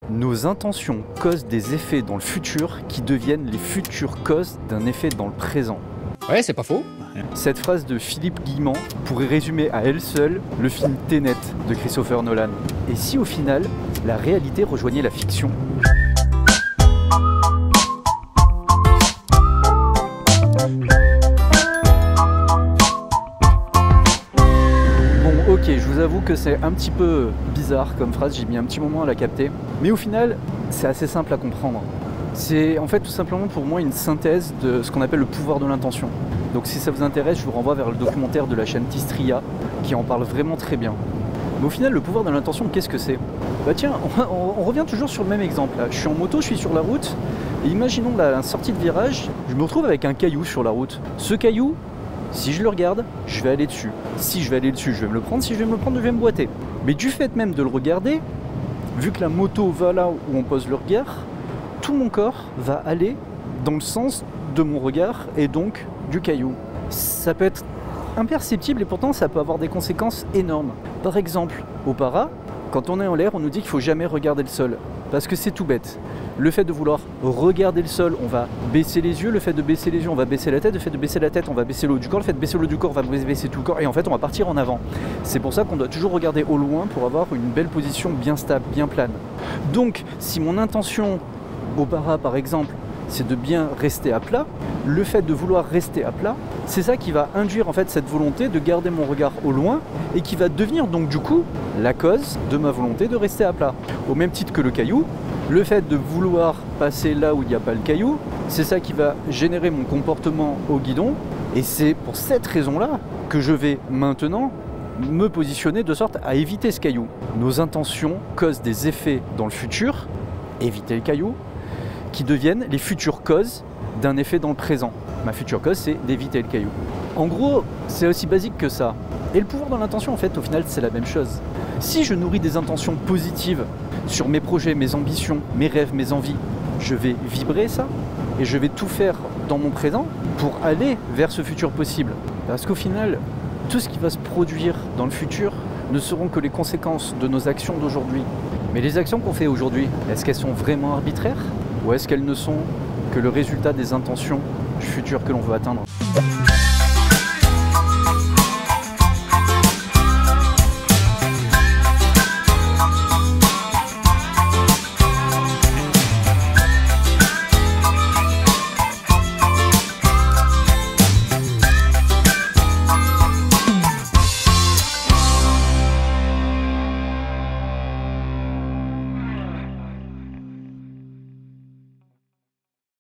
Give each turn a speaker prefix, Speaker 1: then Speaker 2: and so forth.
Speaker 1: Nos intentions causent des effets dans le futur qui deviennent les futures causes d'un effet dans le présent.
Speaker 2: Ouais, c'est pas faux.
Speaker 1: Cette phrase de Philippe Guillemant pourrait résumer à elle seule le film Tenet de Christopher Nolan. Et si au final, la réalité rejoignait la fiction ? Ok, je vous avoue que c'est un petit peu bizarre comme phrase, j'ai mis un petit moment à la capter. Mais au final, c'est assez simple à comprendre. C'est en fait tout simplement pour moi une synthèse de ce qu'on appelle le pouvoir de l'intention. Donc si ça vous intéresse, je vous renvoie vers le documentaire de la chaîne Tistria qui en parle vraiment très bien. Mais au final, le pouvoir de l'intention, qu'est-ce que c'est ? Bah tiens, on revient toujours sur le même exemple. Là. Je suis en moto, je suis sur la route, et imaginons la sortie de virage, je me retrouve avec un caillou sur la route. Ce caillou, si je le regarde, je vais aller dessus. Si je vais aller dessus, je vais me le prendre. Si je vais me le prendre, je vais me boiter. Mais du fait même de le regarder, vu que la moto va là où on pose le regard, tout mon corps va aller dans le sens de mon regard et donc du caillou. Ça peut être imperceptible et pourtant ça peut avoir des conséquences énormes. Par exemple, au para, quand on est en l'air, on nous dit qu'il ne faut jamais regarder le sol. Parce que c'est tout bête. Le fait de vouloir regarder le sol, on va baisser les yeux. Le fait de baisser les yeux, on va baisser la tête. Le fait de baisser la tête, on va baisser le haut du corps. Le fait de baisser le haut du corps, on va baisser tout le corps. Et en fait, on va partir en avant. C'est pour ça qu'on doit toujours regarder au loin pour avoir une belle position bien stable, bien plane. Donc, si mon intention au para, par exemple, c'est de bien rester à plat, le fait de vouloir rester à plat, c'est ça qui va induire en fait cette volonté de garder mon regard au loin et qui va devenir donc du coup la cause de ma volonté de rester à plat. Au même titre que le caillou, le fait de vouloir passer là où il n'y a pas le caillou, c'est ça qui va générer mon comportement au guidon et c'est pour cette raison-là que je vais maintenant me positionner de sorte à éviter ce caillou. Nos intentions causent des effets dans le futur, éviter le caillou, qui deviennent les futures causes d'un effet dans le présent. Ma future cause, c'est d'éviter le caillou. En gros, c'est aussi basique que ça. Et le pouvoir de l'intention, en fait, au final, c'est la même chose. Si je nourris des intentions positives sur mes projets, mes ambitions, mes rêves, mes envies, je vais vibrer ça et je vais tout faire dans mon présent pour aller vers ce futur possible. Parce qu'au final, tout ce qui va se produire dans le futur ne seront que les conséquences de nos actions d'aujourd'hui. Mais les actions qu'on fait aujourd'hui, est-ce qu'elles sont vraiment arbitraires ? Ou est-ce qu'elles ne sont que le résultat des intentions du futur que l'on veut atteindre ?